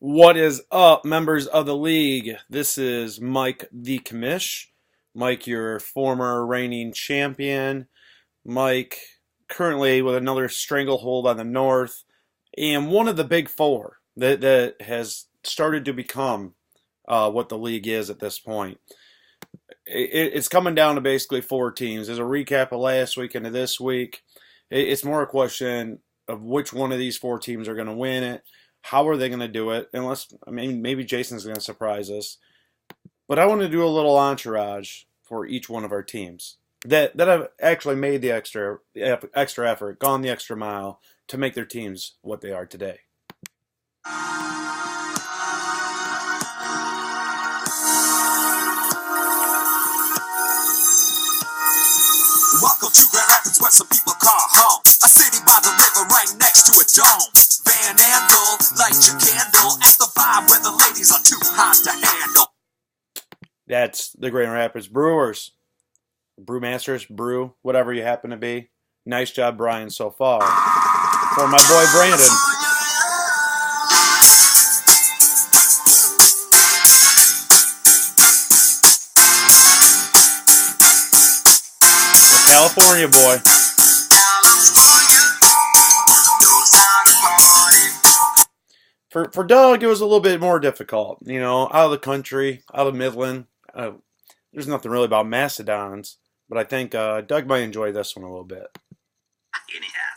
What is up, members of the league? This is Mike the Commish. Mike, your former reigning champion. Mike, currently with another stranglehold on the North, and one of the big four that has started to become what the league is at this point. It's coming down to basically four teams. As a recap of last week into this week, it's more a question of which one of these four teams are going to win it. How are they going to do it? Maybe Jason's going to surprise us. But I want to do a little entourage for each one of our teams that have actually made the extra effort, gone the extra mile to make their teams what they are today. Welcome to Grand Rapids, where some people call home. A city by the river right next to a dome. Van Andel, light your candle at the vibe where the ladies are too hot to handle. That's the Grand Rapids Brewers. Brewmasters, brew, whatever you happen to be. Nice job, Brian, so far. For my boy Brandon. The California boy. For Doug, it was a little bit more difficult. You know, out of the country, out of Midland. There's nothing really about Mastodons, but I think Doug might enjoy this one a little bit. Anyhow,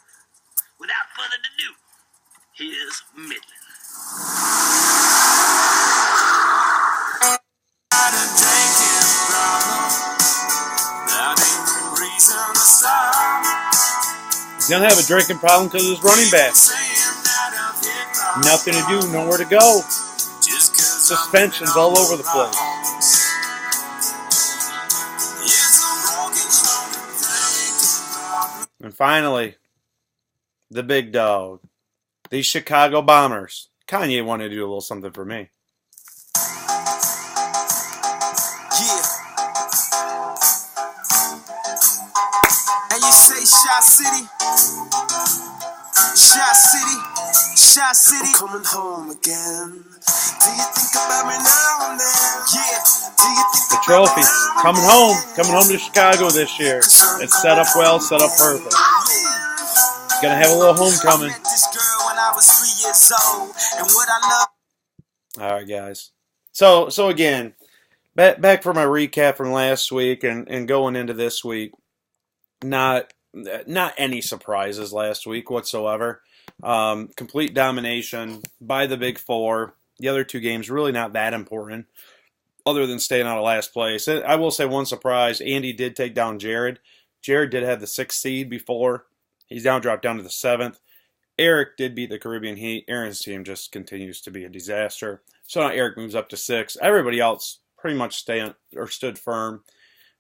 without further ado, here's Midland. He's going to have a drinking problem because of his running back. Nothing to do, nowhere to go. Suspensions all over the place. And finally, the big dog. These Chicago Bombers. Kanye wanted to do a little something for me. Yeah. And you say Shot City? Shot City? Shot City? I'm coming home again. Do you think about me now and then? Yeah. Do you think the trophy. Coming home to Chicago this year. It's set up well, set up perfect. Gonna have a little homecoming. All right, guys. So again, back for my recap from last week and going into this week. Not any surprises last week whatsoever. Complete domination by the Big Four. The other two games really not that important, other than staying out of last place. I will say one surprise: Andy did take down Jared. Jared did have the 6th seed before. He's now dropped down to the 7th. Eric did beat the Caribbean Heat. Aaron's team just continues to be a disaster. So now Eric moves up to 6. Everybody else pretty much stood firm.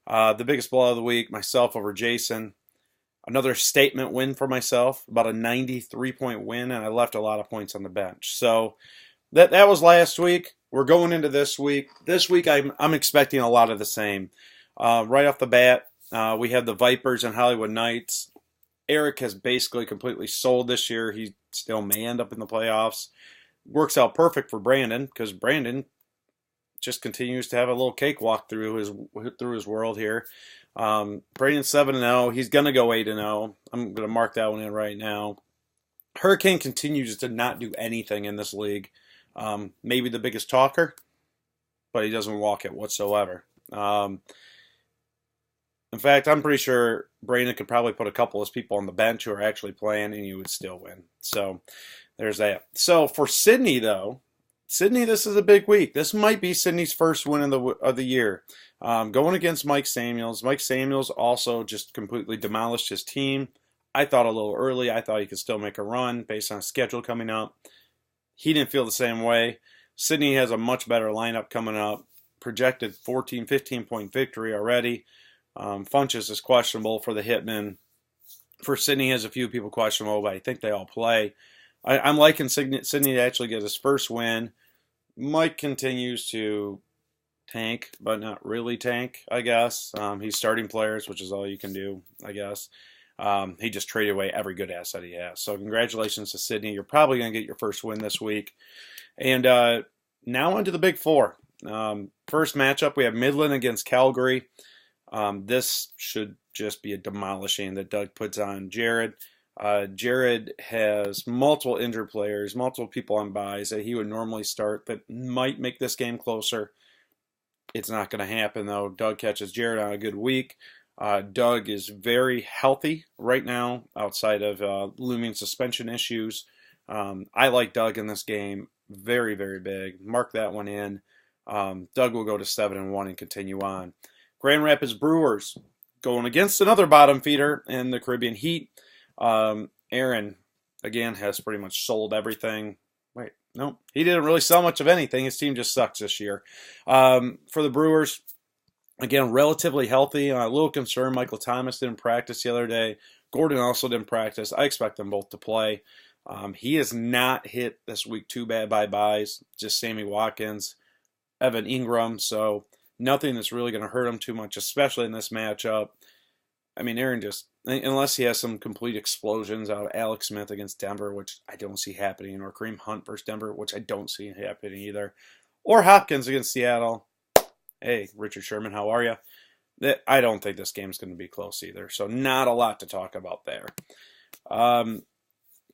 The biggest blow of the week, myself over Jason. Another statement win for myself, about a 93-point win, and I left a lot of points on the bench. So that was last week. We're going into this week. This week I'm expecting a lot of the same. Right off the bat, we have the Vipers and Hollywood Knights. Eric has basically completely sold this year. He still may end up in the playoffs. Works out perfect for Brandon because Brandon just continues to have a little cakewalk through his world here. Brandon's 7-0. He's going to go 8-0. I'm going to mark that one in right now. Hurricane continues to not do anything in this league. Maybe the biggest talker, but he doesn't walk it whatsoever. In fact, I'm pretty sure Brandon could probably put a couple of people on the bench who are actually playing, and you would still win. So there's that. So for Sydney, though, this is a big week. This might be Sydney's first win of the year. Going against Mike Samuels. Mike Samuels also just completely demolished his team. I thought a little early. I thought he could still make a run based on a schedule coming up. He didn't feel the same way. Sydney has a much better lineup coming up. Projected 14, 15-point victory already. Funches is questionable for the Hitmen. For Sydney, has a few people questionable, but I think they all play. I'm liking Sydney to actually get his first win. Mike continues to tank, but not really tank, I guess. He's starting players, which is all you can do, I guess. He just traded away every good asset he has. So congratulations to Sydney. You're probably going to get your first win this week. And now into the Big Four. First matchup, we have Midland against Calgary. This should just be a demolishing that Doug puts on Jared. Jared has multiple injured players, multiple people on byes that he would normally start that might make this game closer. It's not going to happen, though. Doug catches Jared on a good week. Doug is very healthy right now outside of looming suspension issues. I like Doug in this game. Very, very big. Mark that one in. Doug will go to 7-1 and continue on. Grand Rapids Brewers going against another bottom feeder in the Caribbean Heat. Aaron, again, has pretty much sold everything. Wait, no, he didn't really sell much of anything. His team just sucks this year. For the Brewers, again, relatively healthy. A little concerned. Michael Thomas didn't practice the other day. Gordon also didn't practice. I expect them both to play. He is not hit this week too bad by byes. Just Sammy Watkins, Evan Ingram. So nothing that's really going to hurt him too much, especially in this matchup. I mean, Aaron just, unless he has some complete explosions out of Alex Smith against Denver, which I don't see happening, or Kareem Hunt versus Denver, which I don't see happening either, or Hopkins against Seattle. Hey, Richard Sherman, how are you? I don't think this game's going to be close either, so not a lot to talk about there.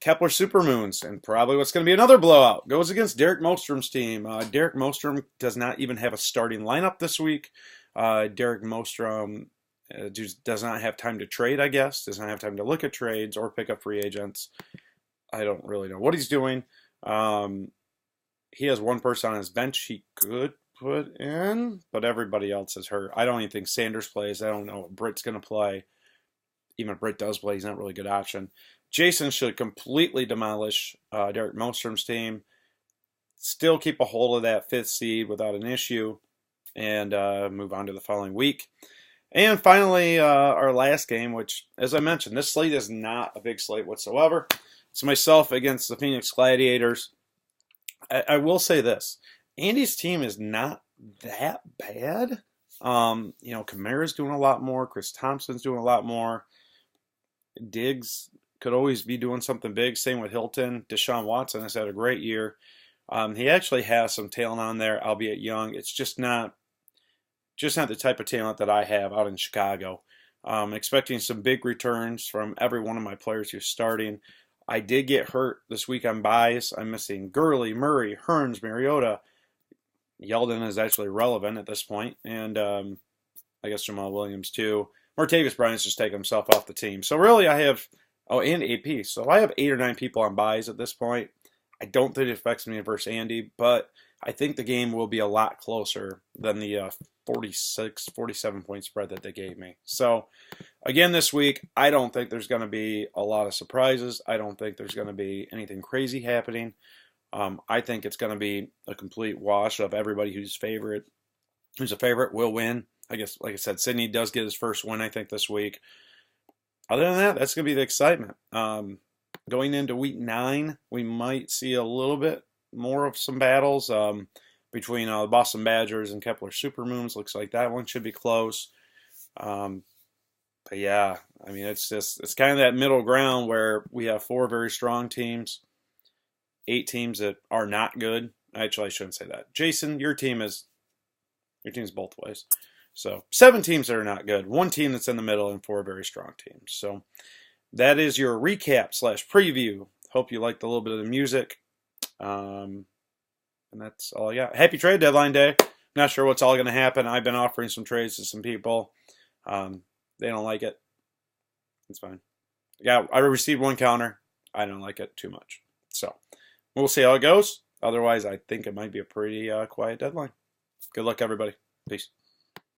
Kepler Supermoons, and probably what's going to be another blowout, goes against Derek Mostrom's team. Derek Mostrom does not even have a starting lineup this week. Derek Mostrom just does not have time to trade, I guess. Does not have time to look at trades or pick up free agents. I don't really know what he's doing. He has one person on his bench he could put in, but everybody else is hurt. I don't even think Sanders plays. I don't know if Britt's going to play. Even if Britt does play, he's not really a good option. Jason should completely demolish Derek Mostrom's team. Still keep a hold of that 5th seed without an issue, and move on to the following week. And finally, our last game, which, as I mentioned, this slate is not a big slate whatsoever. It's myself against the Phoenix Gladiators. I will say this. Andy's team is not that bad. Kamara's doing a lot more. Chris Thompson's doing a lot more. Diggs could always be doing something big. Same with Hilton. Deshaun Watson has had a great year. He actually has some talent on there, albeit young. It's just not the type of talent that I have out in Chicago. Expecting some big returns from every one of my players who's starting. I did get hurt this week on byes. I'm missing Gurley, Murray, Hearns, Mariota. Yeldon is actually relevant at this point, and I guess Jamal Williams too. Martavis Bryant's just taken himself off the team. So really I have, and AP. So I have 8 or 9 people on byes at this point. I don't think it affects me versus Andy, but I think the game will be a lot closer than the 46, 47 point spread that they gave me. So again, this week, I don't think there's going to be a lot of surprises. I don't think there's going to be anything crazy happening. I think it's going to be a complete wash of everybody who's a favorite will win. I guess, like I said, Sydney does get his first win, I think, this week. Other than that, that's going to be the excitement. Going into week 9, we might see a little bit more of some battles between the Boston Badgers and Kepler Supermoons. Looks like that one should be close. But yeah, I mean, it's kind of that middle ground where we have 4 very strong teams, 8 teams that are not good. Actually, I shouldn't say that. Jason, your team's both ways. So 7 teams that are not good, 1 team that's in the middle, and 4 very strong teams. So that is your recap/preview. Hope you liked a little bit of the music. And that's all I got. Happy trade deadline day. Not sure what's all going to happen. I've been offering some trades to some people. They don't like it. It's fine. Yeah, I received 1 counter. I don't like it too much. So we'll see how it goes. Otherwise, I think it might be a pretty quiet deadline. Good luck, everybody. Peace.